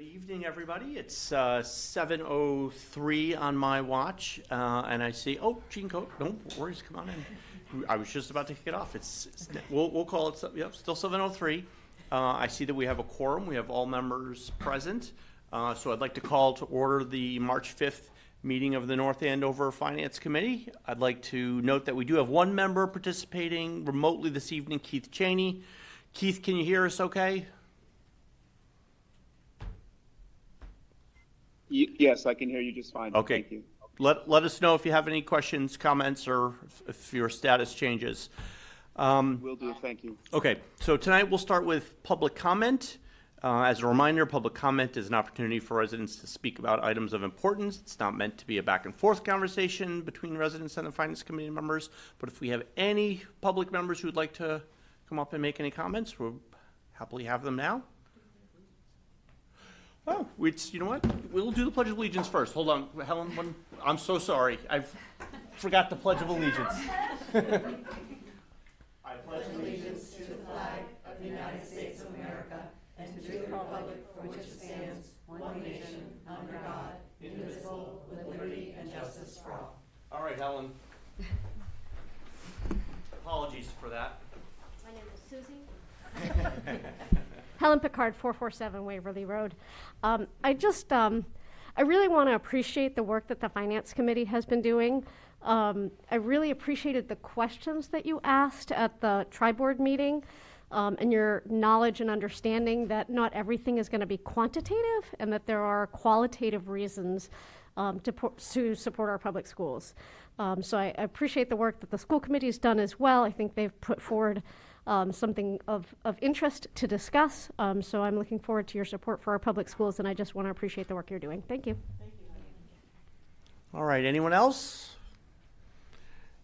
evening, everybody. It's 7:03 on my watch, and I see, oh, Jean Coat, no worries, come on in. I was just about to kick it off. We'll call it, yep, still 7:03. I see that we have a quorum. We have all members present. So I'd like to call to order the March 5th meeting of the North Andover Finance Committee. I'd like to note that we do have one member participating remotely this evening, Keith Cheney. Keith, can you hear us okay? Yes, I can hear you just fine. Okay. Thank you. Let us know if you have any questions, comments, or if your status changes. Will do. Thank you. Okay, so tonight we'll start with public comment. As a reminder, public comment is an opportunity for residents to speak about items of importance. It's not meant to be a back and forth conversation between residents and the Finance Committee members, but if we have any public members who would like to come up and make any comments, we'll happily have them now. Oh, you know what? We'll do the Pledge of Allegiance first. Hold on, Helen. I'm so sorry. I forgot the Pledge of Allegiance. I pledge allegiance to the flag of the United States of America and to the republic for which it stands, one nation, under God, indivisible, with liberty and justice for all. All right, Helen. Apologies for that. My name is Susie. Helen Picard, 447 Waverly Road. I really want to appreciate the work that the Finance Committee has been doing. I really appreciated the questions that you asked at the Tri-Board meeting, and your knowledge and understanding that not everything is going to be quantitative and that there are qualitative reasons to support our public schools. So I appreciate the work that the school committee has done as well. I think they've put forward something of interest to discuss. So I'm looking forward to your support for our public schools, and I just want to appreciate the work you're doing. Thank you. Thank you. All right, anyone else?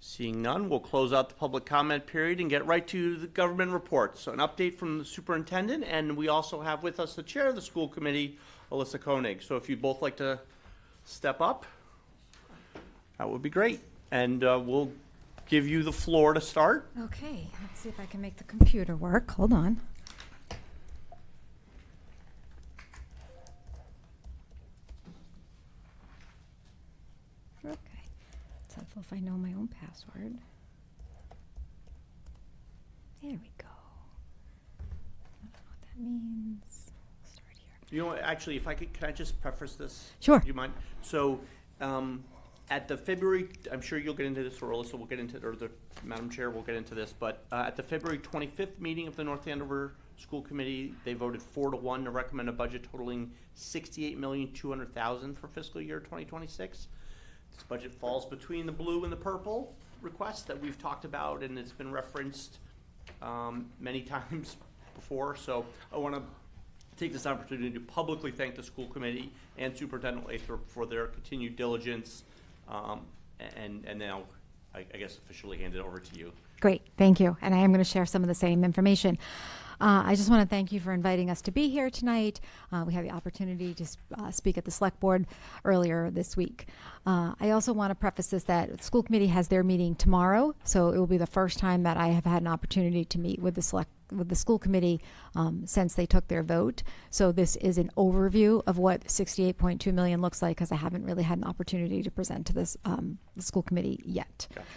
Seeing none, we'll close out the public comment period and get right to the government reports. So an update from the superintendent, and we also have with us the chair of the school committee, Alyssa Koenig. So if you'd both like to step up, that would be great. And we'll give you the floor to start. Okay, let's see if I can make the computer work. Hold on. Okay, it's helpful if I know my own password. There we go. I don't know what that means. Start here. You know what, actually, if I could, can I just preface this? Sure. Do you mind? So, at the February, I'm sure you'll get into this, or Alyssa will get into it, or the Madam Chair will get into this, but at the February 25th meeting of the North Andover School Committee, they voted 4-1 to recommend a budget totaling $68,200,000 for fiscal year 2026. This budget falls between the blue and the purple request that we've talked about, and it's been referenced many times before. So I want to take this opportunity to publicly thank the school committee and Superintendent Lathrop for their continued diligence. And now, I guess, officially hand it over to you. Great, thank you. And I am going to share some of the same information. I just want to thank you for inviting us to be here tonight. We had the opportunity to speak at the Select Board earlier this week. I also want to preface this that the school committee has their meeting tomorrow, so it will be the first time that I have had an opportunity to meet with the school committee since they took their vote. So this is an overview of what $68.2 million looks like, because I haven't really had an opportunity to present to this the school committee yet. Gotcha.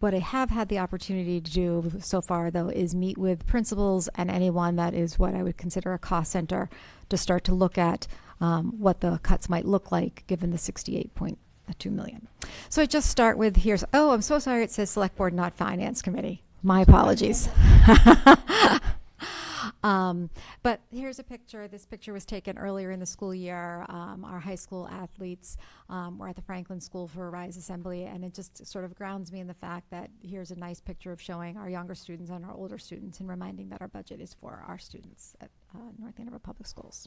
What I have had the opportunity to do so far, though, is meet with principals and anyone that is what I would consider a cost center to start to look at what the cuts might look like given the $68.2 million. So I just start with oh, I'm so sorry, it says Select Board, not Finance Committee. My apologies. But here's a picture. This picture was taken earlier in the school year. Our high school athletes were at the Franklin School for a Rise Assembly, and it just sort of grounds me in the fact that here's a nice picture of showing our younger students and our older students and reminding that our budget is for our students at North Andover Public Schools.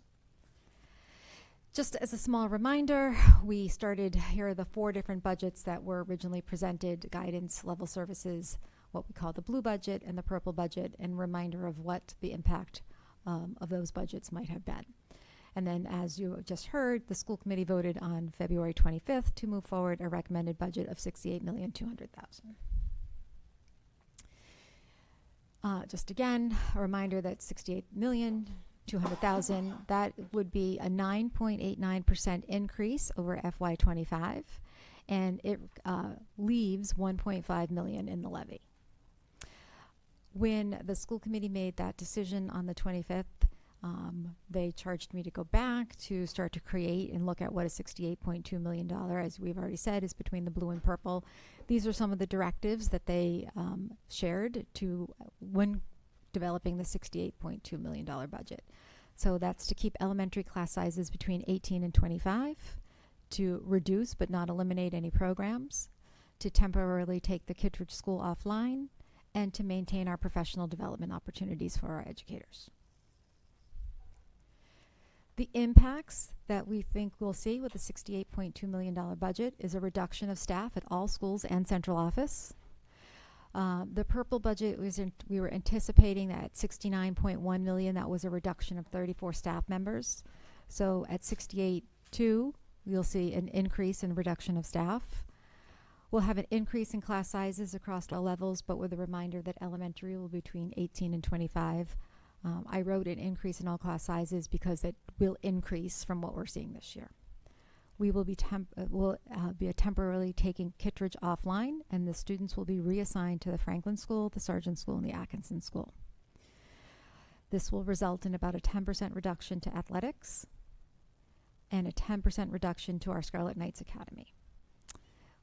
Just as a small reminder, we started, here are the 4 different budgets that were originally presented: guidance, level services, what we call the blue budget, and the purple budget, and reminder of what the impact of those budgets might have been. And then, as you just heard, the school committee voted on February 25th to move forward a recommended budget of $68,200,000. Just again, a reminder that $68 million 200,000. That would be a 9.89% increase over FY25, and it leaves 1.5 million in the levy. When the school committee made that decision on the 25th, they charged me to go back to start to create and look at what a $68.2 million, as we've already said, is between the blue and purple. These are some of the directives that they shared to when developing the $68.2 million budget. So that's to keep elementary class sizes between 18 and 25, to reduce but not eliminate any programs, to temporarily take the Kittredge School offline, and to maintain our professional development opportunities for our educators. The impacts that we think we'll see with the $68.2 million budget is a reduction of staff at all schools and central office. The purple budget we were anticipating that at $69.1 million, that was a reduction of 34 staff members. So at $68.2, you'll see an increase in reduction of staff. We'll have an increase in class sizes across all levels, but with a reminder that elementary will be between 18 and 25. I wrote an increase in all class sizes because it will increase from what we're seeing this year. We will be temporarily taking Kittredge offline, and the students will be reassigned to the Franklin School, the Sargent School, and the Atkinson School. This will result in about a 10% reduction to athletics and a 10% reduction to our Scarlet Knights Academy.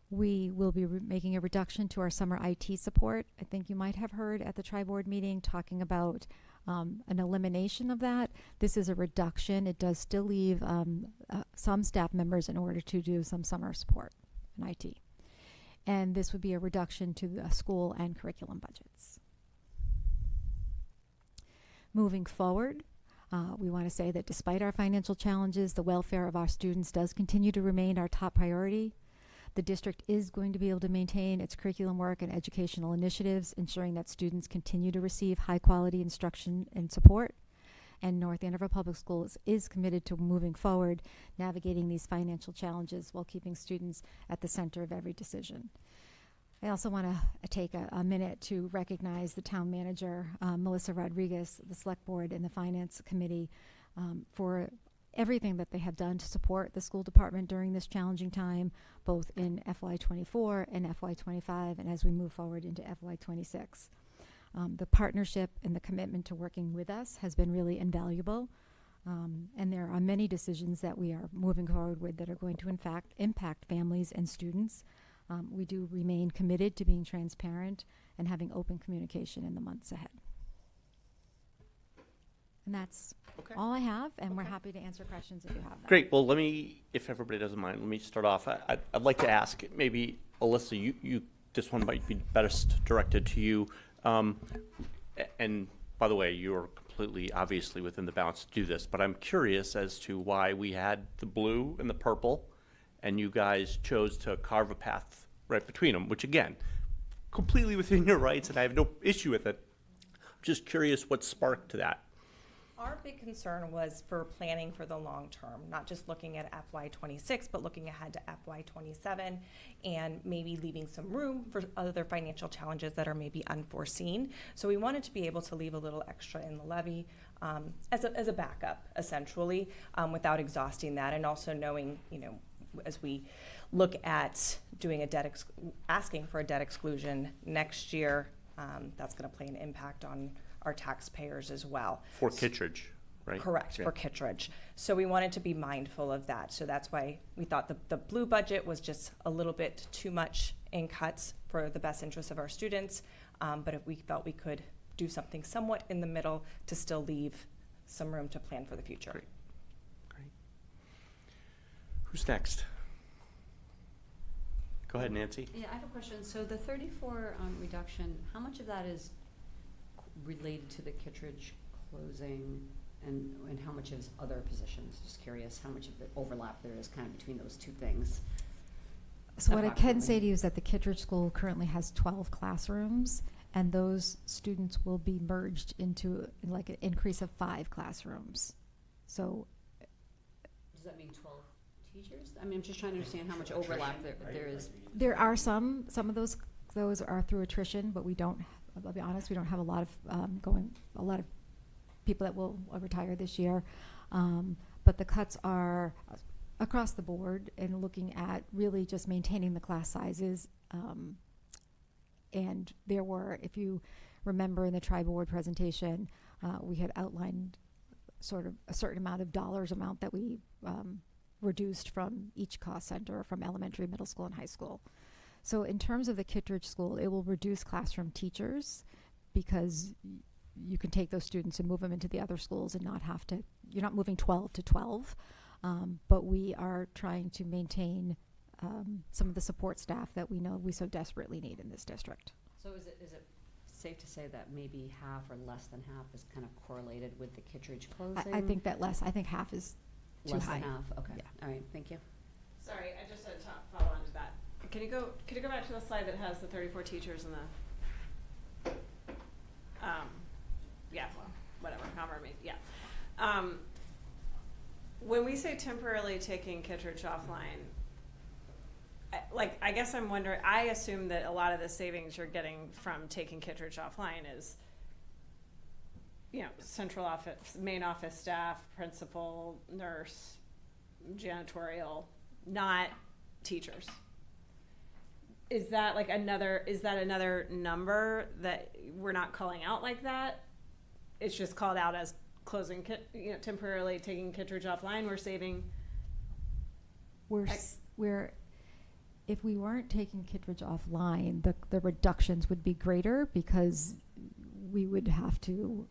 We will be making a reduction to our summer IT support. I think you might have heard at the tri-board meeting talking about an elimination of that. This is a reduction. It does still leave some staff members in order to do some summer support in IT. And this would be a reduction to the school and curriculum budgets. Moving forward, we want to say that despite our financial challenges, the welfare of our students does continue to remain our top priority. The district is going to be able to maintain its curriculum work and educational initiatives, ensuring that students continue to receive high quality instruction and support. And North Andover Public Schools is committed to moving forward, navigating these financial challenges while keeping students at the center of every decision. I also want to take a minute to recognize the town manager, Melissa Rodriguez, the select board, and the finance committee for everything that they have done to support the school department during this challenging time, both in FY24 and FY25, and as we move forward into FY26. The partnership and the commitment to working with us has been really invaluable, and there are many decisions that we are moving forward with that are going to, in fact, impact families and students. We do remain committed to being transparent and having open communication in the months ahead. And that's all I have, and we're happy to answer questions if you have them. Great. Well, let me, if everybody doesn't mind, let me start off. I'd like to ask, maybe, Alyssa, this one might be best directed to you. And by the way, you're completely, obviously, within the bounds to do this, but I'm curious as to why we had the blue and the purple, and you guys chose to carve a path right between them, which, again, completely within your rights, and I have no issue with it. I'm just curious what sparked to that. Our big concern was for planning for the long term, not just looking at FY26, but looking ahead to FY27 and maybe leaving some room for other financial challenges that are maybe unforeseen. So we wanted to be able to leave a little extra in the levy as a backup, essentially, without exhausting that, and also knowing, as we look at doing asking for a debt exclusion next year, that's going to play an impact on our taxpayers as well. For Kittredge, right? Correct, for Kittredge. So we wanted to be mindful of that. So that's why we thought the blue budget was just a little bit too much in cuts for the best interest of our students. But if we felt we could do something somewhat in the middle to still leave some room to plan for the future. Great. Who's next? Go ahead, Nancy. Yeah, I have a question. So the 34 reduction, how much of that is related to the Kittredge closing, and how much is other positions? Just curious how much of the overlap there is kind of between those two things. So what I can say to you is that the Kittredge School currently has 12 classrooms, and those students will be merged into like an increase of 5 classrooms. So does that mean 12 teachers? I mean, I'm just trying to understand how much overlap there is. There are some of those are through attrition, but we don't, I'll be honest, we don't have a lot of people that will retire this year. But the cuts are across the board and looking at really just maintaining the class sizes. And there were, if you remember in the tri-board presentation, we had outlined sort of a certain amount of dollars amount that we reduced from each cost center from elementary, middle school, and high school. So in terms of the Kittredge School, it will reduce classroom teachers because you can take those students and move them into the other schools and not have to, you're not moving 12 to 12. But we are trying to maintain some of the support staff that we know we so desperately need in this district. So is it safe to say that maybe half or less than half is kind of correlated with the Kittredge closing? I think that less, I think half is too Less high. than half, okay. Yeah. All right, thank you. Sorry, I just had to follow on to that. Can you go back to the slide that has the 34 teachers and the, yeah, well, whatever, however many, yeah. When we say temporarily taking Kittredge offline, I guess I'm wondering, I assume that a lot of the savings you're getting from taking Kittredge offline is, you know, central office, main office staff, principal, nurse, janitorial, not teachers. Is that like another number that we're not calling out like that? It's just called out as closing, temporarily taking Kittredge offline. We're saving. We're if we weren't taking Kittredge offline, the reductions would be greater because we would have to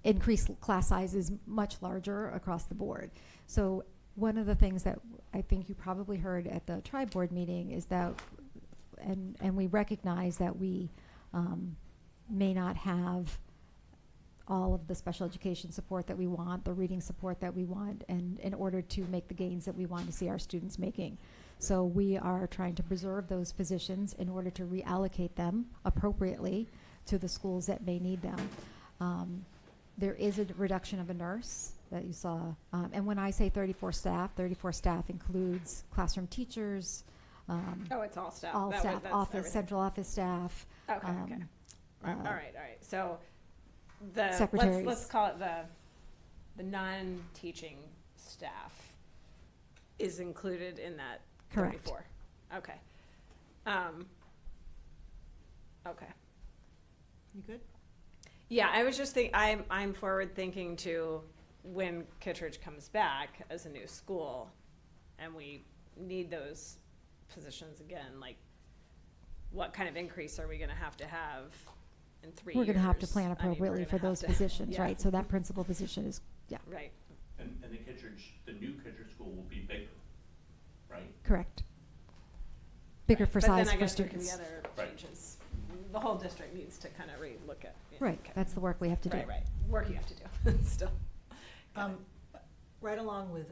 increase class sizes much larger across the board. So one of the things that I think you probably heard at the tri-board meeting is that, and we recognize that we may not have all of the special education support that we want, the reading support that we want, and in order to make the gains that we want to see our students making. So we are trying to preserve those positions in order to reallocate them appropriately to the schools that may need them. There is a reduction of a nurse that you saw. And when I say 34 staff includes classroom teachers. Oh, it's all staff. All staff, that's office, everything. central office staff. Okay, okay. All right. So the Secretaries. let's call it the non-teaching staff is included in that Correct. 34. Okay. Okay. You good? Yeah, I was just I'm forward thinking to when Kittredge comes back as a new school and we need those positions again, like what kind of increase are we going to have in 3 years? We're going to have to plan I mean, we're appropriately gonna for have those to- positions, yeah. right? So that principal position is, yeah, Right. And the new Kittredge school will be bigger, right? correct. Bigger for But size then I for guess there can be students. other Right. changes. The whole district needs to kind of re-look at. yeah, Right, okay. that's the work we have to do. Right. Work you have to do still. Right along with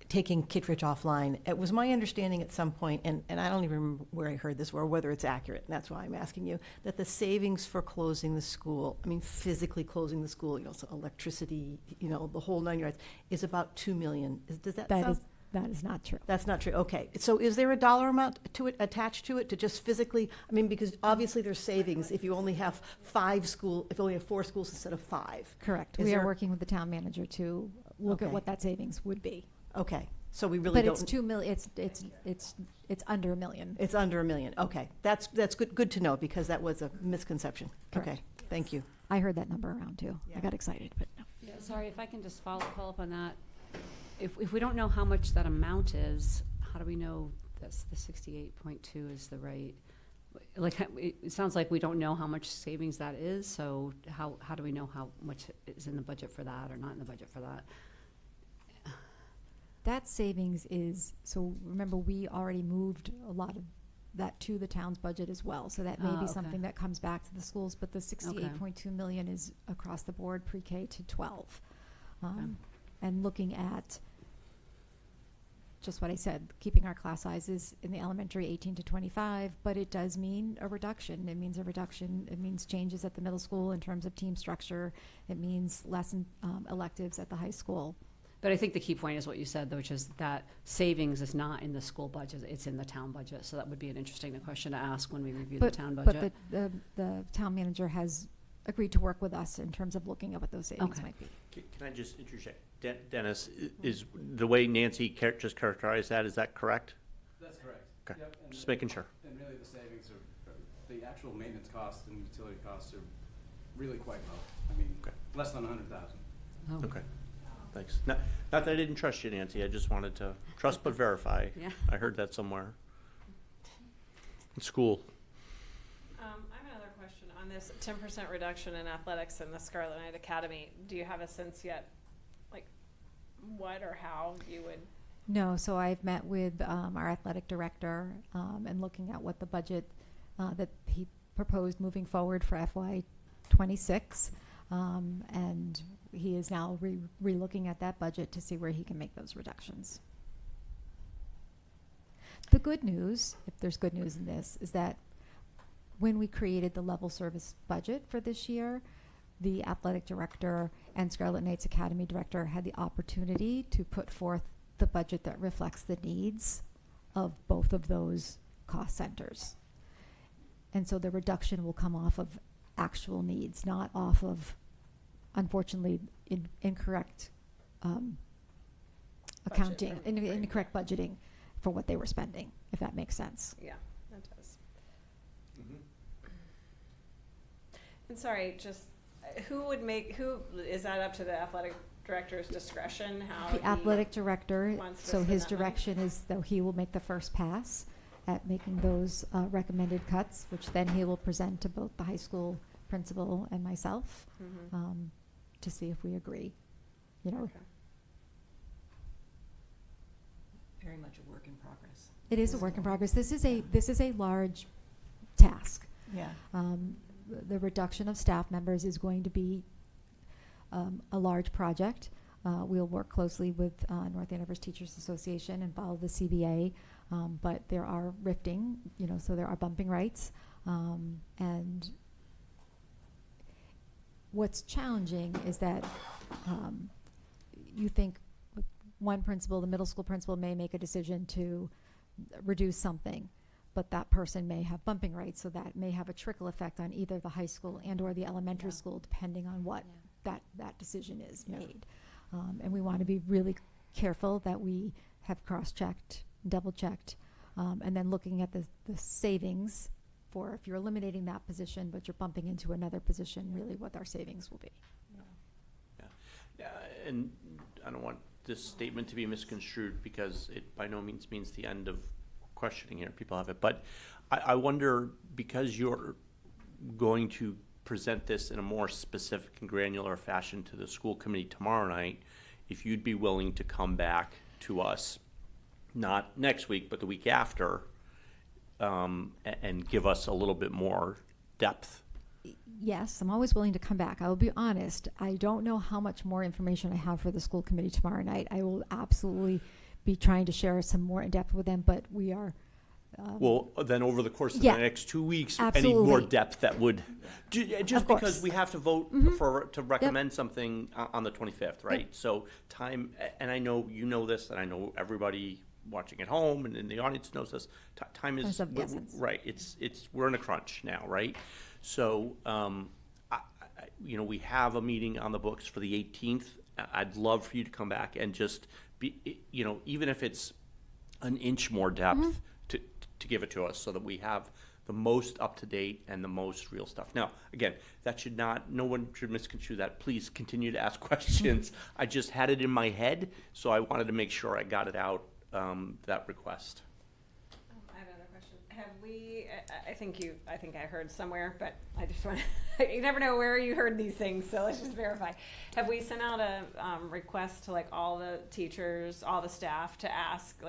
taking Kittredge offline, it was my understanding at some point, and I don't even remember where I heard this or whether it's accurate, and that's why I'm asking you, that the savings for closing the school, I mean physically closing the school, so electricity, the whole 9 yards, is about $2 million. Does that sound? That is not true. That's not true. Okay. So is there a dollar amount to it attached to it to just physically? I mean, because obviously there's savings if you only have if you only have 4 schools instead of 5. Correct. Is We are there- working with the town manager to look at Okay. what that savings would be. Okay. So we really But don't. it's 2 million, it's under $1 million. It's under $1 million. Okay. That's good to know because that was a misconception. Correct. Okay. Thank you. I heard that number around too. Yeah. I got excited, but no. Yeah, sorry, if I can just follow up on that. If we don't know how much that amount is, how do we know this, the 68.2 is the right? Like, it sounds like we don't know how much savings that is, so how do we know how much is in the budget for that or not in the budget for that? That savings is, so remember, we already moved a lot of that to the town's budget as well. So that may be Okay. something that comes back to the schools, but the 68.2 million is across the board, pre-K to 12. And looking at just what I said, keeping our class sizes in the elementary 18 to 25, but it does mean a reduction. It means a reduction. It means changes at the middle school in terms of team structure. It means less electives at the high school. But I think the key point is what you said, though, which is that savings is not in the school budget, it's in the town budget. So that would be an interesting question to ask when we review the town budget. But the town manager has agreed to work with us in terms of looking at what those savings Okay. might be. Can I just interject? Dennis, is the way Nancy just characterized that, is that correct? That's correct. Okay. Yep, and- Just making sure. And really, the savings are, the actual maintenance costs and utility costs are really quite low. I mean, Okay. less than 100,000. Oh. Okay, thanks. Not that I didn't trust you, Nancy, I just wanted to trust but verify. Yeah. I heard that somewhere. In school. I have another question on this 10% reduction in athletics in the Scarlet Knight Academy. Do you have a sense yet, like, what or how you would? No, so I've met with our athletic director and looking at what the budget that he proposed moving forward for FY '26. And he is now re-looking at that budget to see where he can make those reductions. The good news, if there's good news in this, is that when we created the level service budget for this year, the athletic director and Scarlet Knights Academy director had the opportunity to put forth the budget that reflects the needs of both of those cost centers. And so the reduction will come off of actual needs, not off of, unfortunately, incorrect accounting, Budget, right. incorrect budgeting for what they were spending, if that makes sense. Yeah, that does. And sorry, just who is that up to the athletic director's discretion? How The he athletic director, wants to so spend his that money? direction is that he will make the first pass at making those recommended cuts, which then he will present to both the high school principal and myself to see if we agree. You know, Okay. Very much a work in progress. it is a work in progress. This is a large task. Yeah. The reduction of staff members is going to be a large project. We'll work closely with North Andover's Teachers Association and follow the CBA, but there are rifting, so there are bumping rights. And what's challenging is that you think one principal, the middle school principal, may make a decision to reduce something, but that person may have bumping rights, so that may have a trickle effect on either the high school and or the elementary school, depending on what that decision is made. And we want to be really careful that we have cross-checked, double-checked, and then looking at the savings for if you're eliminating that position, but you're bumping into another position, really what our savings will be. Yeah, and I don't want this statement to be misconstrued because it by no means means the end of questioning here. People have it. But I wonder, because you're going to present this in a more specific and granular fashion to the school committee tomorrow night, if you'd be willing to come back to us, not next week, but the week after, and give us a little bit more depth. Yes, I'm always willing to come back. I will be honest. I don't know how much more information I have for the school committee tomorrow night. I will absolutely be trying to share some more in depth with them, but we are. Well, then over the course of yeah, the next 2 weeks, absolutely. any more depth that would, just Of course. because we have to vote to recommend something on the 25th, right? So time, and I know you know this, and I know everybody watching at home and in the audience knows this. Time is Of the essence. right. We're in a crunch now, right? So, we have a meeting on the books for the 18th. I'd love for you to come back and just be, even if it's an inch more depth, to give it to us so that we have the most up-to-date and the most real stuff. Now, again, no one should misconstrue that. Please continue to ask questions. I just had it in my head, so I wanted to make sure I got it out, that request. I have another question. Have we, I think I heard somewhere, but I just want, you never know where you heard these things, so let's just verify. Have we sent out a request to all the teachers, all the staff to ask,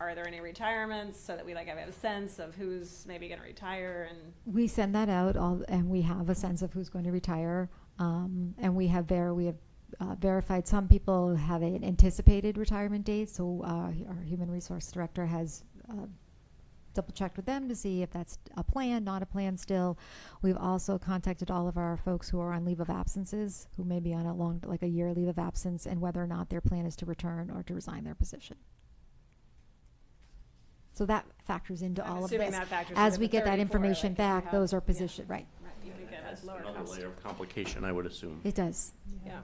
are there any retirements so that we have a sense of who's maybe going to retire? And We send that out, and we have a sense of who's going to retire. And we have verified some people have an anticipated retirement date. So our human resource director has double checked with them to see if that's a plan, not a plan still. We've also contacted all of our folks who are on leave of absences, who may be on a long, like a year leave of absence, and whether or not their plan is to return or to resign their position. So that factors into I'm all of assuming this. that factors As into we the get that 34, information like, if you back, have- those are yeah. position, right. You could get a lower Another cost. layer of complication, I would assume. It does. Yeah.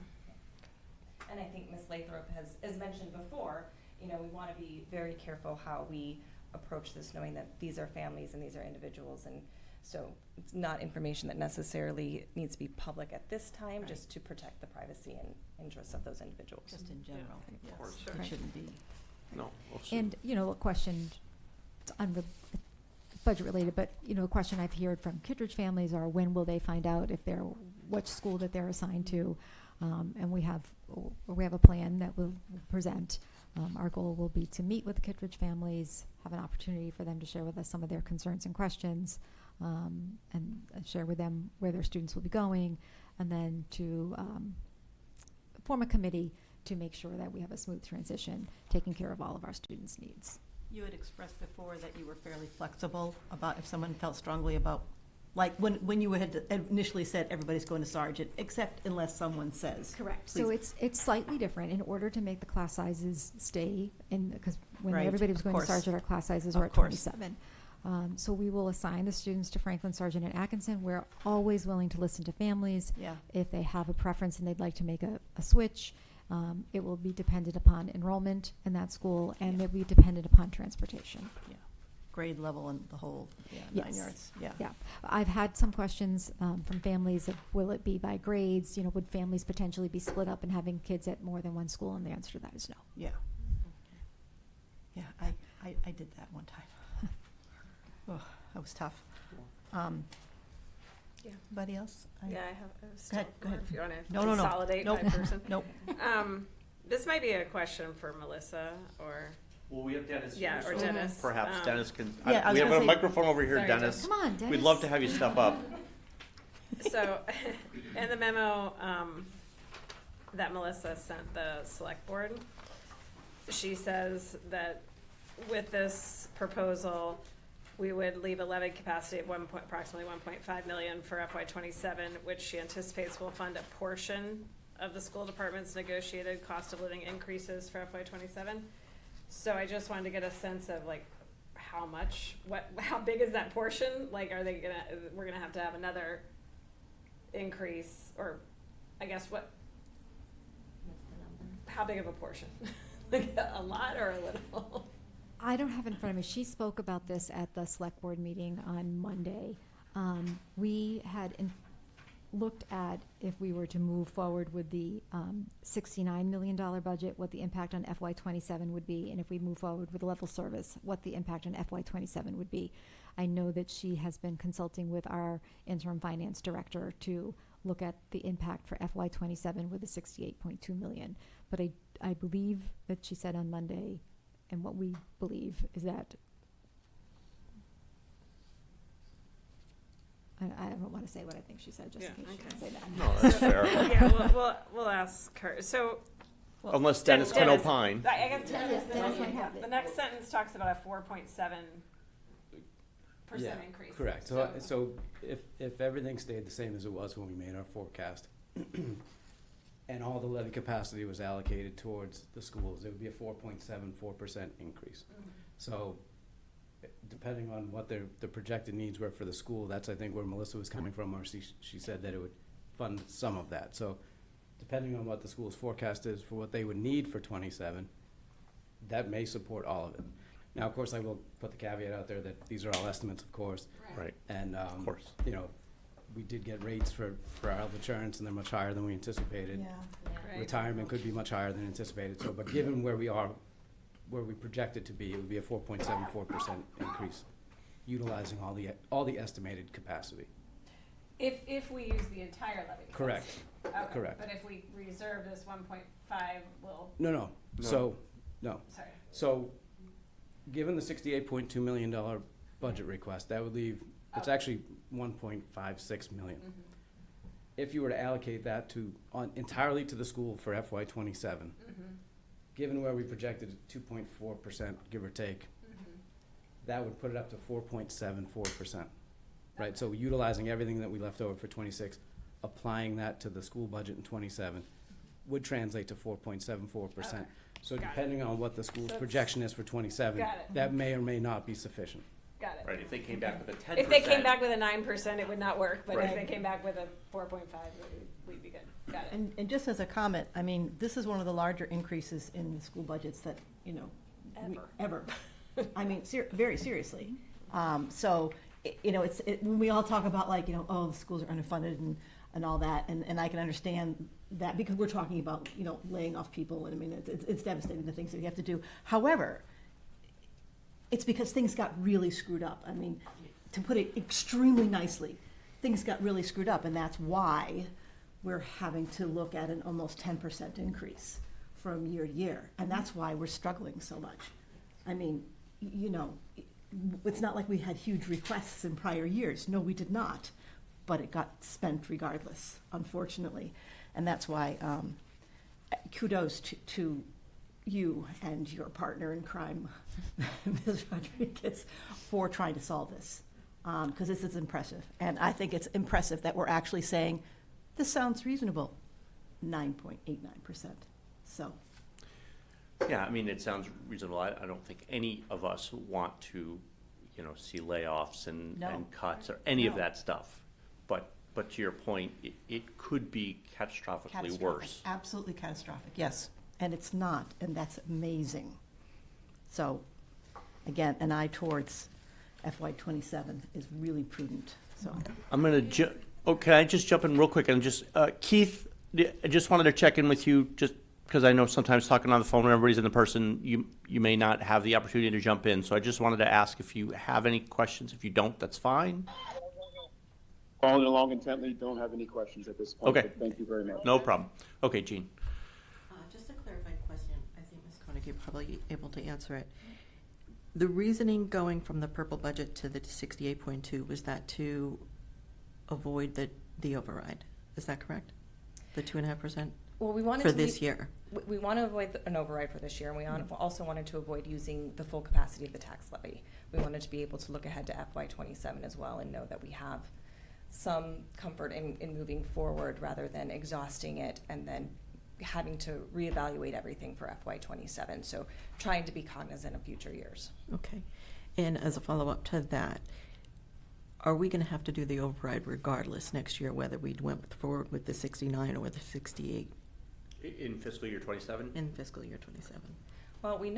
And I think Ms. Lathrop has mentioned before, you know, we want to be very careful how we approach this, knowing that these are families and these are individuals. And so it's not information that necessarily needs to be public at this time, just to protect the privacy and interests of those individuals. Just in general, yes. course. It Right. shouldn't be. No. we'll see. And, you know, a question, budget related, but, you know, a question I've heard from Kittredge families are, when will they find out if they're, which school that they're assigned to? And we have a plan that we'll present. Our goal will be to meet with the Kittredge families, have an opportunity for them to share with us some of their concerns and questions, and share with them where their students will be going, and then to form a committee to make sure that we have a smooth transition, taking care of all of our students' needs. You had expressed before that you were fairly flexible about if someone felt strongly about, like, when you had initially said everybody's going to Sergeant, except unless someone says. Correct. So Please. it's slightly different in order to make the class sizes stay in, because when Right, everybody was of going to course. Sergeant, our class sizes Of were at course. 27. So we will assign the students to Franklin, Sergeant, and Atkinson. We're always willing to listen to families. Yeah. If they have a preference and they'd like to make a switch, it will be dependent upon enrollment in that school, and Yeah. it will be dependent upon transportation. Yeah. Grade level and the whole, yeah, 9 Yes. yards, yeah. Yeah, I've had some questions from families of, will it be by grades? You know, would families potentially be split up and having kids at more than one school? And the answer to that is no. Yeah. Yeah, I did that one time. Oh, that was tough. Yeah. Anybody else? Yeah, I have, Go ahead, go ahead. if you want to No, no, no. consolidate Nope. my person. Nope. This might be a question for Melissa or, Well, we have Dennis. yeah, here, or so Dennis. Perhaps Dennis can, Yeah, I was we have gonna a say- microphone over here, Sorry, Dennis. Come on, Dennis. We'd love to have you step up. So, in the memo that Melissa sent the select board, she says that with this proposal, we would leave a levy capacity of approximately 1.5 million for FY '27, which she anticipates will fund a portion of the school department's negotiated cost of living increases for FY '27. So I just wanted to get a sense of like how much, how big is that portion? Like, are they we're gonna have to have another increase, or I guess how big of a portion? Like a lot or a little? I don't have it in front of me. She spoke about this at the select board meeting on Monday. We had looked at, if we were to move forward with the $69 million budget, what the impact on FY '27 would be, and if we move forward with level service, what the impact on FY '27 would be. I know that she has been consulting with our interim finance director to look at the impact for FY '27 with the $68.2 million. But I believe that she said on Monday, and what we believe is that, I don't want to say what I think she said, just in Yeah, case she didn't okay. say that. No, that's fair. Yeah, we'll ask her. So, Unless Dennis can Dennis. opine. I guess Dennis, Dennis might have it. the next sentence talks about a 4.7% increase. Correct. So if everything stayed the same as it was when we made our forecast, and all the levy capacity was allocated towards the schools, it would be a 4.74% increase. So depending on what the projected needs were for the school, that's, I think, where Melissa was coming from, or she said that it would fund some of that. So depending on what the school's forecast is for what they would need for '27, that may support all of it. Now, of course, I will put the caveat out there that these are all estimates, of course. Right. And, Of course. you know, we did get rates for our health insurance, and they're much higher than we anticipated. Right. Retirement could be much higher than anticipated. So, but given where we are, where we project it to be, it would be a 4.74% increase, utilizing all the estimated capacity. If we use the entire levy. Correct. Okay. Correct. But if we reserve this 1.5, we'll, No. No. So, no. sorry. So, given the $68.2 million budget request, that would leave, it's actually $1.56 million. Mhm. If you were to allocate that entirely to the school for FY '27, Mhm. given where we projected 2.4%, give or take, Mhm. that would put it up to 4.74%. Right, so utilizing everything that we left over for 26, applying that to the school budget in 27 would translate to 4.74%. So Got it. depending on what the school's So projection is for 27, Got it. that may or may not be sufficient. Got it. Right, if they came back with a 10%. If they came back with a 9%, it would not work, but if Right. they came back with a 4.5, we'd be good. Got it. And just as a comment, I mean, this is one of the larger increases in the school budgets that, you know, ever. I mean, very seriously. So, you know, when we all talk about like, you know, oh, the schools are underfunded and all that, and I can understand that because we're talking about, you know, laying off people, and I mean, it's devastating, the things that you have to do. However, it's because things got really screwed up. I mean, to put it extremely nicely, things got really screwed up, and that's why we're having to look at an almost 10% increase from year to year, and that's why we're struggling so much. I mean, you know, it's not like we had huge requests in prior years. No, we did not, but it got spent regardless, unfortunately, and that's why kudos to you and your partner in crime, Ms. Rodriguez, for trying to solve this, because this is impressive. And I think it's impressive that we're actually saying, this sounds reasonable, 9.89%. So, Yeah, I mean, it sounds reasonable. I don't think any of us want to, you know, see layoffs and No. cuts or any of No. that stuff. But to your point, it could be catastrophically catastrophic, worse. absolutely catastrophic, yes. And it's not, and that's amazing. So, again, an eye towards FY '27 is really prudent, so. I'm gonna can I just jump in real quick and just, Keith, I just wanted to check in with you, just because I know sometimes talking on the phone when everybody's in the person, you may not have the opportunity to jump in. So I just wanted to ask if you have any questions. If you don't, that's fine. Following along intently, don't have any questions at this point. Okay. but Thank you very much. No problem. Okay, Jean. Just a clarified question. I think Ms. Koenig, you're probably able to answer it. The reasoning going from the purple budget to the 68.2, was that to avoid the override? Is that correct? The 2.5%? Well, we wanted For to this year? We want to avoid an override for this year, and we also wanted to avoid using the full capacity of the tax levy. We wanted to be able to look ahead to FY '27 as well and know that we have some comfort in moving forward rather than exhausting it and then having to reevaluate everything for FY '27. So trying to be cognizant of future years. Okay. And as a follow-up to that, are we going to have to do the override regardless next year, whether we went forward with the 69 or the 68 In fiscal year 27? in fiscal year 27? Well, we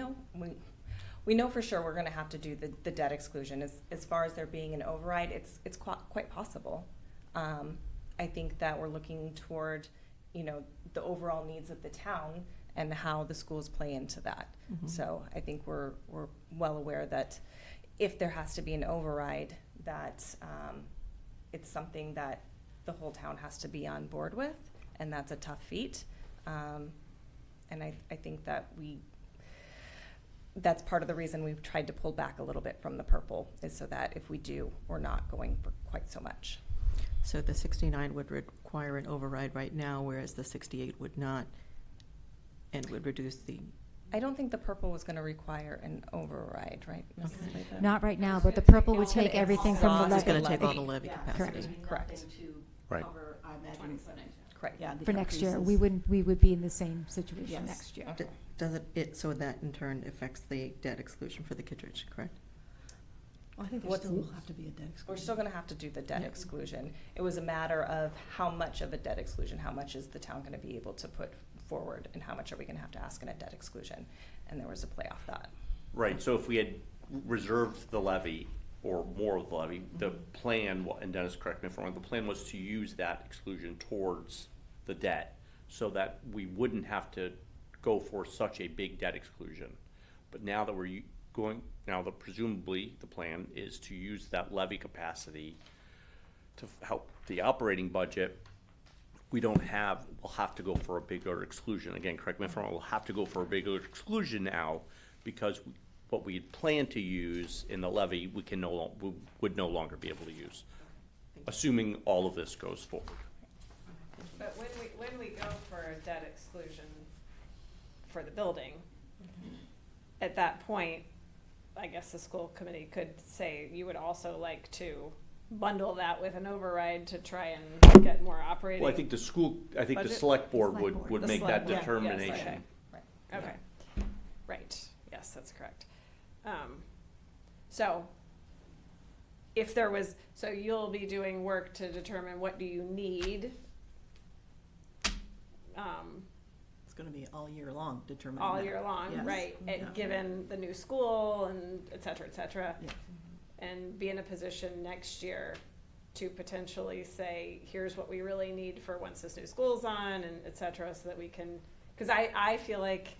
know for sure we're going to have to do the debt exclusion. As far as there being an override, it's quite possible. I think that we're looking toward, you know, the overall needs of the town and how the schools play into that. Mhm. So I think we're well aware that if there has to be an override, that it's something that the whole town has to be on board with, and that's a tough feat. And I think that that's part of the reason we've tried to pull back a little bit from the purple, is so that if we do, we're not going for quite so much. So the 69 would require an override right now, whereas the 68 would not, and would reduce the... I don't think the purple was going to require an override, right, Mrs. Leyva? Not right now, but the purple would take everything from the Exhaust It's levy. going to take all the levy. levy capacity. Correct. Right. Correct. Yeah, the For next year, increases. we would be in the same situation Yes. next year. Okay. Does so that in turn affects the debt exclusion for the Kittredge, correct? Well, I think there What's- still will have to be a debt exclusion. We're still going to have to do the debt Yeah. exclusion. It was a matter of how much of a debt exclusion, how much is the town going to be able to put forward, and how much are we going to have to ask in a debt exclusion? And there was a play off that. Right, so if we had reserved the levy or more of the levy, the plan, and Dennis, correct me if I'm wrong, the plan was to use that exclusion towards the debt so that we wouldn't have to go for such a big debt exclusion. But now that we're presumably the plan is to use that levy capacity to help the operating budget. We'll have to go for a bigger exclusion. Again, correct me if I'm wrong, we'll have to go for a bigger exclusion now because what we had planned to use in the levy, we would no longer be able to use, assuming all of this goes forward. But when we go for a debt exclusion for the building, at that point, I guess the school committee could say you would also like to bundle that with an override to try and get more operating. Well, I think the Budget? select board Select board. would The make select that board, yes, determination. Okay, right, yes, that's correct. So, if there was, so you'll be doing work to determine what do you need, It's gonna be all year long determining all that. year long, Yes. right? Yeah. And given the new school and et cetera, Yeah. and be in a position next year to potentially say, here's what we really need for once this new school's on and et cetera, so that we can, because I feel like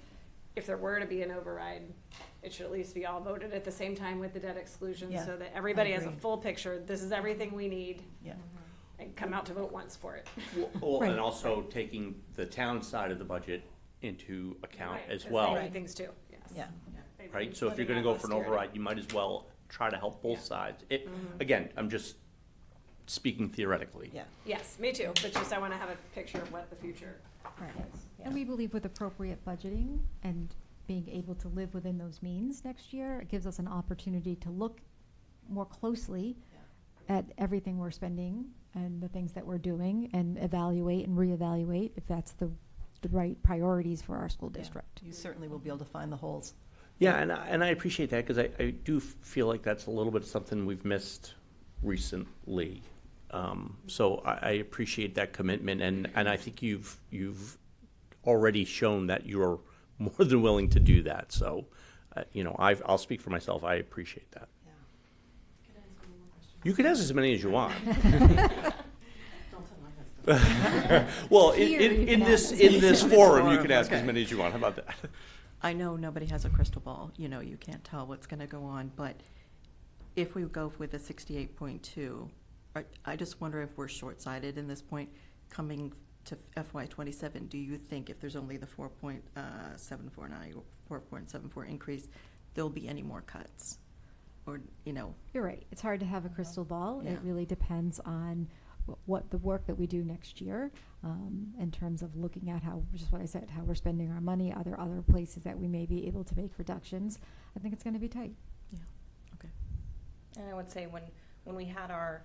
if there were to be an override, it should at least be all voted at the same time with the debt exclusion, Yeah, so that everybody has a agree. full picture, this is everything we need, Yeah. and come out to vote once for it. Well, Right. and also taking the town side of the budget into account Right, as 'cause well, they need things too, yes. Yeah. They right? need So if you're putting gonna out go for an austerity. override, you might as well try to help both Yeah. sides. It, Mhm. again, I'm just speaking theoretically. Yeah. Yes, me too, but just I wanna have a picture of what the future Right. is. And we believe with appropriate budgeting and being able to live within those means next year, it gives us an opportunity to look more closely at everything we're spending and the things that we're doing and evaluate and reevaluate if that's the right priorities for our school Yeah. district. You certainly will be able to find the holes. Yeah, and I appreciate that, because I do feel like that's a little bit something we've missed recently. So I appreciate that commitment, and I think you've already shown that you're more than willing to do that. So, I'll speak for myself. I appreciate that. Yeah. You can ask as many as you want. Don't tell my husband. Well, Here you in can this ask. in this In this forum, you forum, can ask as okay. many as you want. How about that? I know nobody has a crystal ball, you can't tell what's gonna go on, but if we go with a 68.2, I just wonder if we're short-sighted in this point, coming to FY '27, do you think if there's only the 4.749 or 4.74 increase, there'll be any more cuts? Or, You're right. It's hard to have a crystal ball. Yeah. It really depends on what the work that we do next year, in terms of looking at how, just what I said, how we're spending our money. Are there other places that we may be able to make reductions? I think it's going to be tight. And I would say when we had our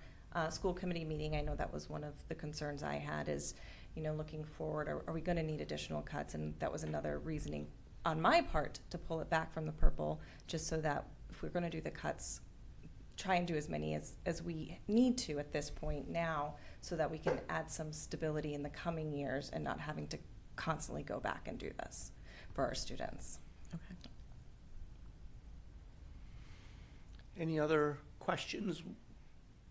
school committee meeting, I know that was one of the concerns I had is, looking forward, are we going to need additional cuts? And that was another reasoning on my part to pull it back from the purple, just so that if we're going to do the cuts, try and do as many as we need to at this point now, so that we can add some stability in the coming years and not having to constantly go back and do this for our students. okay. Any other questions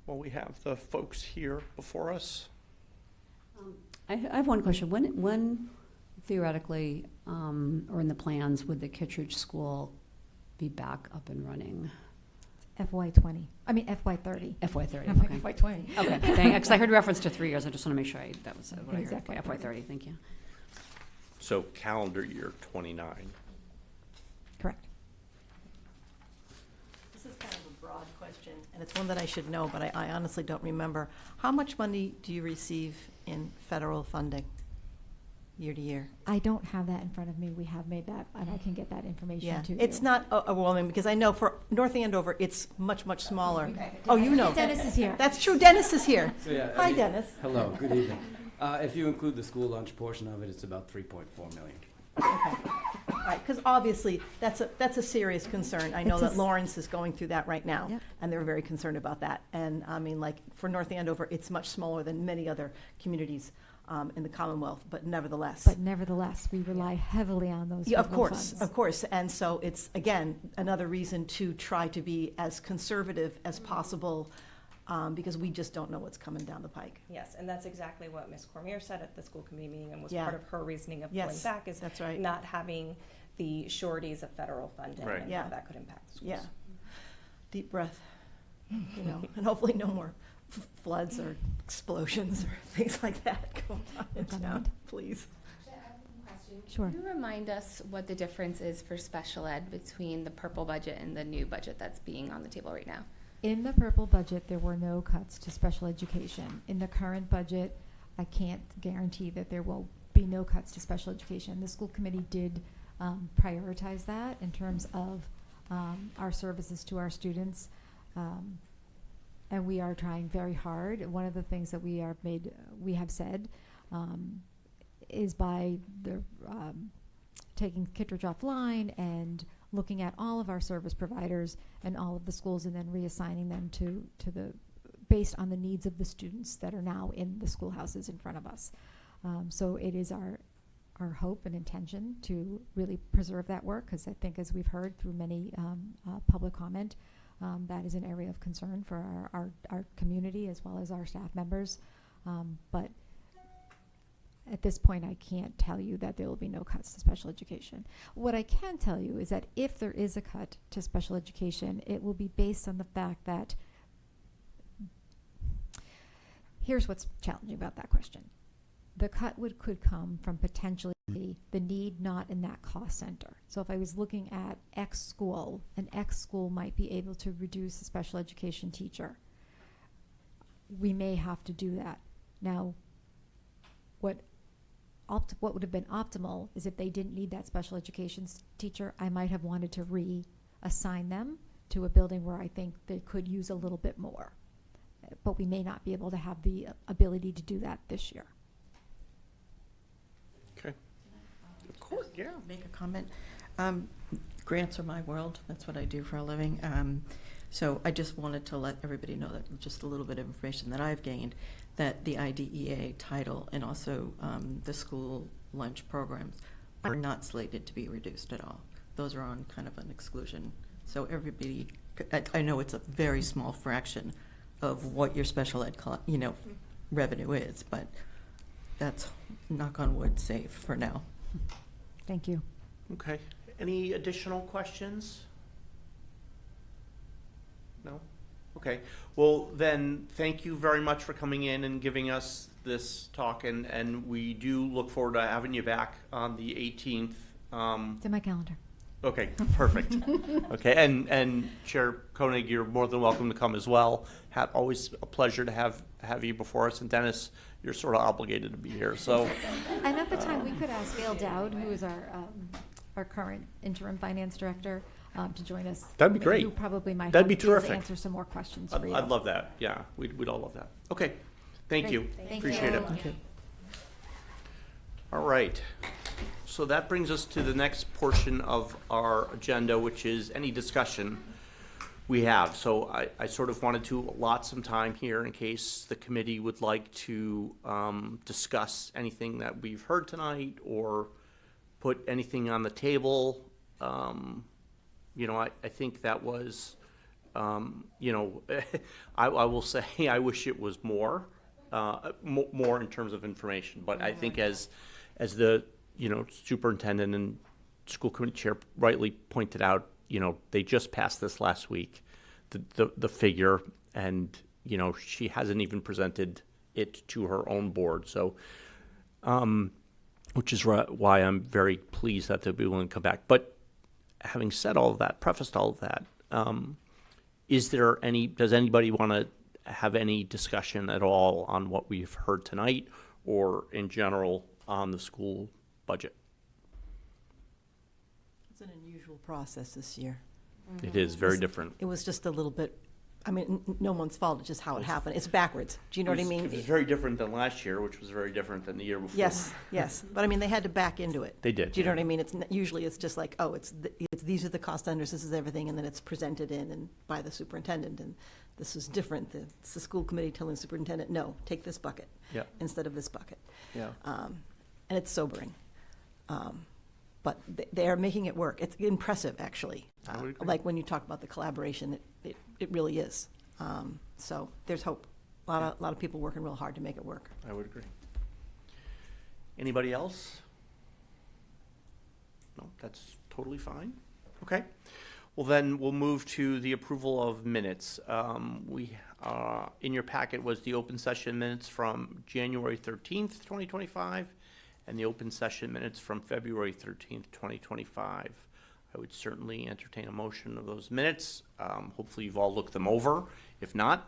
while we have the folks here before us? I have one question. When theoretically, or in the plans, would the Kittredge School be back up and running? FY30. FY30, I'm like, okay. FY20. Okay, because I heard reference to 3 years. I just want to make sure that was what I heard. Exactly. Okay, FY30, thank you. So calendar year 29. Correct. This is kind of a broad question, and it's one that I should know, but I honestly don't remember. How much money do you receive in federal funding year to year? I don't have that in front of me. We have made that, and I can get that information Yeah, to you. it's not overwhelming, because I know for North Andover, it's much, much smaller. Oh, you know. Dennis is here. That's true, Dennis is here. So, yeah, Hi, Dennis. Hello, good evening. If you include the school lunch portion of it, it's about 3.4 million. All right, because obviously, that's a serious concern. I know It's a that Lawrence is going through that right now, Yep. and they're very concerned about that. And I mean, like, for North Andover, it's much smaller than many other communities in the Commonwealth, but nevertheless. But nevertheless, we rely heavily on those Yeah, of federal course, funds. of course. And so it's, again, another reason to try to be as conservative as possible, because we just don't know what's coming down the pike. Yes, and that's exactly what Ms. Cormier said at the school committee meeting, and was Yeah. part of her reasoning of pulling Yes, back, is that's right. not having the sureties of federal funding Right. and Yeah. how that could impact the schools. Yeah. Deep breath, and hopefully no more floods or explosions or things like that going on in town, please. Sure. Can you remind us what the difference is for special ed between the purple budget and the new budget that's being on the table right now? In the purple budget, there were no cuts to special education. In the current budget, I can't guarantee that there will be no cuts to special education. The school committee did prioritize that in terms of our services to our students. And we are trying very hard. One of the things that we have said is by the taking Kittredge offline and looking at all of our service providers and all of the schools and then reassigning them to the based on the needs of the students that are now in the schoolhouses in front of us. So it is our hope and intention to really preserve that work, because I think, as we've heard through many public comment, that is an area of concern for our community as well as our staff members. But at this point, I can't tell you that there will be no cuts to special education. What I can tell you is that if there is a cut to special education, it will be based on the fact that, here's what's challenging about that question. The cut could come from potentially the need not in that cost center. So if I was looking at X school, an X school might be able to reduce a special education teacher. We may have to do that. Now, what would have been optimal is if they didn't need that special education teacher, I might have wanted to reassign them to a building where I think they could use a little bit more. But we may not be able to have the ability to do that this year. Okay. Of course, yeah. Make a comment. Grants are my world. That's what I do for a living. So I just wanted to let everybody know that just a little bit of information that I've gained, that the IDEA title and also the school lunch programs are not slated to be reduced at all. Those are on kind of an exclusion. So everybody, I know it's a very small fraction of what your special ed, revenue is, but that's, knock on wood, safe for now. Thank you. Okay. Any additional questions? No? Okay. Well, then, thank you very much for coming in and giving us this talk, and we do look forward to having you back on the 18th. It's in my calendar. Okay, perfect. Okay, and Chair Koenig, you're more than welcome to come as well. Always a pleasure to have you before us, and Dennis, you're sort of obligated to be here, so. And at the time, we could ask Gail Dowd, who is our current interim finance director, to join us. That'd be great. Who probably might That'd be help be able to terrific. answer some more questions for you. I'd love that, yeah, we'd all love that. Okay, thank Great. you. Thank Appreciate you. it. Thank you. All right. So that brings us to the next portion of our agenda, which is any discussion we have. So I sort of wanted to allot some time here in case the committee would like to discuss anything that we've heard tonight or put anything on the table. I think that was, I will say I wish it was more in terms of information. But I think as the superintendent and school committee chair rightly pointed out, they just passed this last week, the figure, and, she hasn't even presented it to her own board. So, which is why I'm very pleased that they'll be willing to come back. But having said all of that, prefaced all of that, does anybody want to have any discussion at all on what we've heard tonight or in general on the school budget? It's an unusual process this year. It is very different. It was just a little bit, no one's fault, it's just how it happened. It's backwards. Do you know what I mean? It was very different than last year, which was very different than the year before. Yes. But they had to back into it. They did. Do you know what I mean? Usually it's just like, these are the cost centers, this is everything, and then it's presented in and by the superintendent, and this is different. It's the school committee telling the superintendent, no, take this bucket instead of this bucket. Yeah. And it's sobering. But they are making it work. It's impressive, actually. I would agree. Like when you talk about the collaboration, it really is. So there's hope. A lot of people working real hard to make it work. I would agree. Anybody else? No, that's totally fine. Okay. Well, then we'll move to the approval of minutes. In your packet was the open session minutes from January 13th, 2025, and the open session minutes from February 13th, 2025. I would certainly entertain a motion of those minutes. Hopefully you've all looked them over. If not,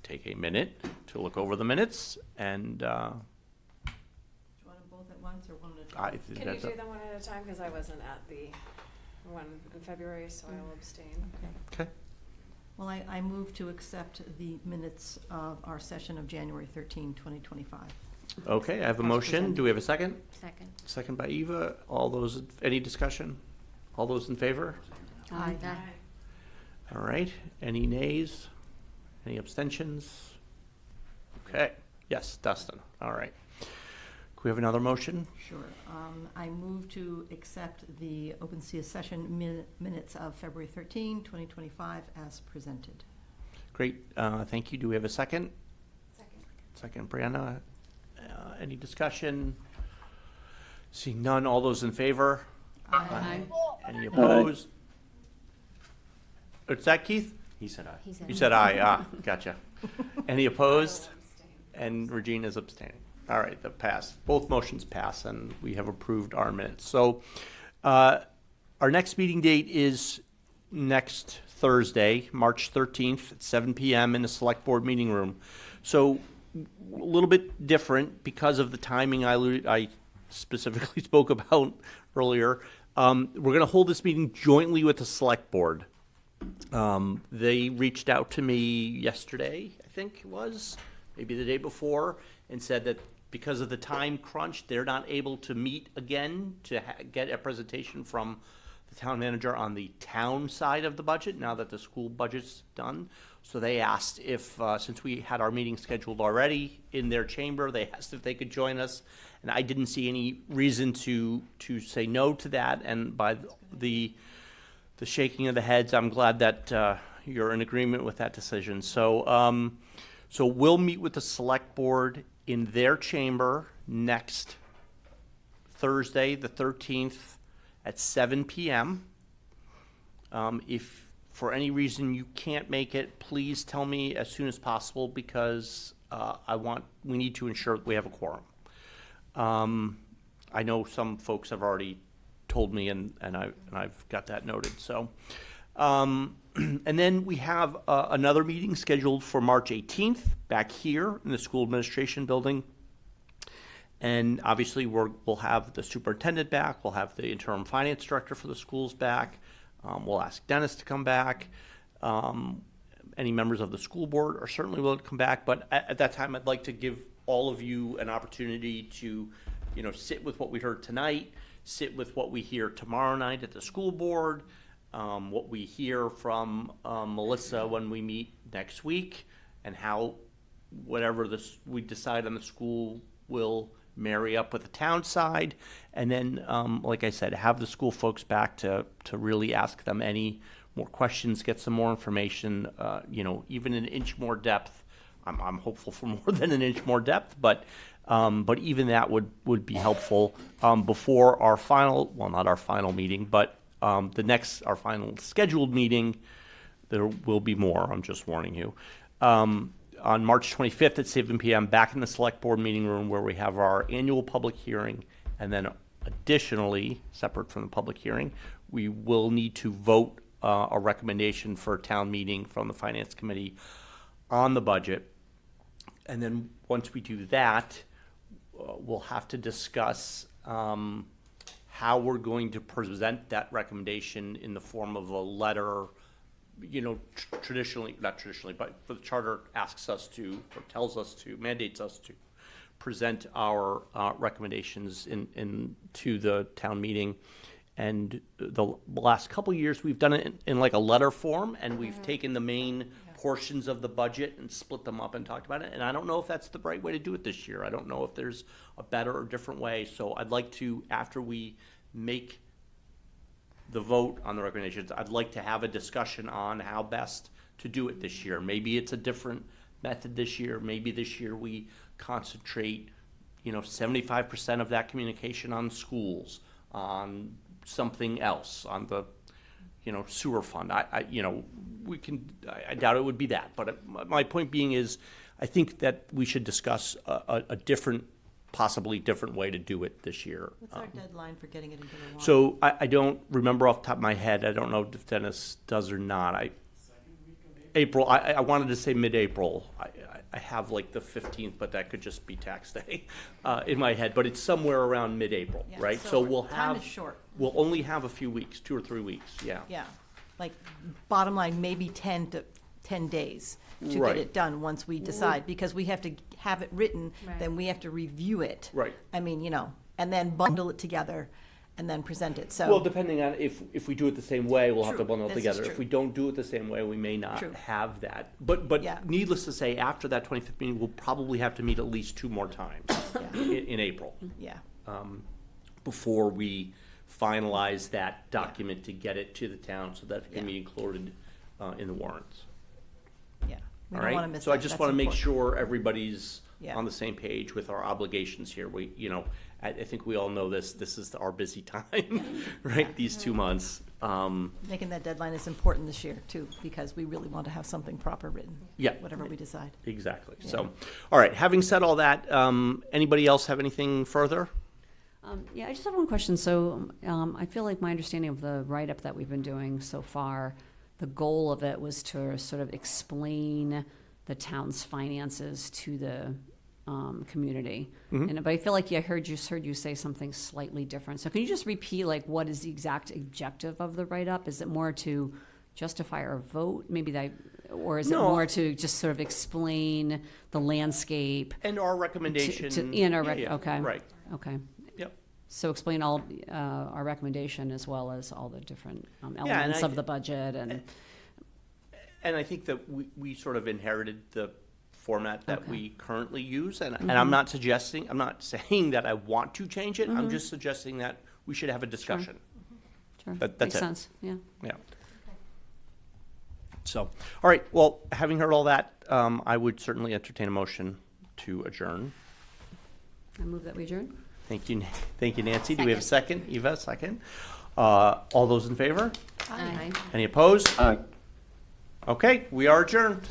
take a minute to look over the minutes and Do you want them both at once or one at a time? Can you do them one at a time? Because I wasn't at the one in February, so I will abstain. Okay. Well, I move to accept the minutes of our session of January 13, 2025. Okay, I have a As motion. presented. Do we have a second? Second. Second by Eva. All those, any discussion? All those in favor? Aye. All right. Any nays? Any abstentions? Okay. Yes, Dustin. All right. Can we have another motion? Sure. I move to accept the open session minutes of February 13, 2025 as presented. Great. Thank you. Do we have a second? Second. Second, Brianna. Any discussion? Seeing none. All those in favor? Aye. Any opposed? What's that, Keith? He said aye. He said You said aye. Ah, gotcha. Any opposed? And Regina's abstaining. All right, that passed. Both motions pass, and we have approved our minutes. So our next meeting date is next Thursday, March 13th at 7 p.m. in the Select Board meeting room. So a little bit different because of the timing I specifically spoke about earlier. We're going to hold this meeting jointly with the Select Board. They reached out to me yesterday, I think it was, maybe the day before, and said that because of the time crunch, they're not able to meet again to get a presentation from the town manager on the town side of the budget now that the school budget's done. So they asked if, since we had our meeting scheduled already in their chamber, they asked if they could join us. And I didn't see any reason to say no to that. And by the shaking of the heads, I'm glad that you're in agreement with that decision. So, so we'll meet with the Select Board in their chamber next Thursday, the 13th, at 7 p.m. If for any reason you can't make it, please tell me as soon as possible because we need to ensure that we have a quorum. I know some folks have already told me, and I've got that noted. So, and then we have another meeting scheduled for March 18th back here in the school administration building. And obviously we'll have the superintendent back. We'll have the interim finance director for the schools back. We'll ask Dennis to come back. Any members of the school board are certainly willing to come back. But at that time, I'd like to give all of you an opportunity to, sit with what we heard tonight, sit with what we hear tomorrow night at the school board, what we hear from Melissa when we meet next week, and how whatever we decide on the school will marry up with the town side. And then, like I said, have the school folks back to really ask them any more questions, get some more information, even an inch more depth. I'm hopeful for more than an inch more depth, but even that would be helpful before our final, well, not our final meeting, but our final scheduled meeting. There will be more, I'm just warning you. On March 25th at 7 p.m. back in the Select Board meeting room where we have our annual public hearing, and then additionally, separate from the public hearing, we will need to vote a recommendation for a town meeting from the Finance Committee on the budget. And then once we do that, we'll have to discuss how we're going to present that recommendation in the form of a letter. Traditionally, not traditionally, but the charter asks us to, or tells us to, mandates us to present our recommendations to the town meeting. And the last couple of years, we've done it in like a letter form, and we've taken the main portions of the budget and split them up and talked about it. And I don't know if that's the right way to do it this year. I don't know if there's a better or different way. So I'd like to, after we make the vote on the recommendations, I'd like to have a discussion on how best to do it this year. Maybe it's a different method this year. Maybe this year we concentrate, 75% of that communication on schools, on something else, on the, sewer fund. I doubt it would be that. But my point being is, I think that we should discuss a different, possibly different way to do it this year. What's our deadline for getting it into the warrant? So I don't remember off the top of my head. I don't know if Dennis does or not. April. I wanted to say mid-April. I have like the 15th, but that could just be tax day in my head. But it's somewhere around mid-April, Yeah, right? So we'll time have, is short. we'll only have a few weeks, 2 or 3 weeks, yeah. Yeah, like, bottom line, maybe 10 days to Right. get it done once we decide, because we have to have it written, Right. then we have to review it. Right. I mean, you know, and then bundle it together and then present it, so. Well, depending on if we do it the same way, we'll have to True, bundle it this is together. true. If we don't do it the same way, we may not True. have that. But Yeah. needless to say, after that 25th meeting, we'll probably have to meet at least 2 more times in April, Yeah, before we finalize that document to get it to the town so that it can Yeah. be included in the warrants. yeah. We All don't right? wanna miss So I that. just That's want to make important. sure everybody's Yeah. on the same page with our obligations here. We, you know, I think we all know this is our busy time, right? These 2 months. Making that deadline is important this year, too, because we really want to have something proper written. Yeah. Whatever we decide. Exactly. Yeah. So, all right, having said all that, anybody else have anything further? Yeah, I just have one question. So I feel like my understanding of the write-up that we've been doing so far, the goal of it was to sort of explain the town's finances to the community. But I feel like I heard you say something slightly different. So can you just repeat, like, what is the exact objective of the write-up? Is it more to justify our vote? Maybe that, or is it No. more to just sort of explain the landscape? And our recommendation. Okay. Right. Okay. Yep. So explain all our recommendation as well as all the different and elements I- of the budget and. And I think that we sort of inherited the format that Okay. we currently use. And I'm not saying that I want to change it. I'm just suggesting that we should have a discussion. Sure. That's Makes it. sense, yeah. Yeah. So, all right, well, having heard all that, I would certainly entertain a motion to adjourn. I move that we adjourn. Thank you, Nancy. Do we have a second? Eva, second. All those in favor? Aye. Any opposed? Aye. Okay, we are adjourned.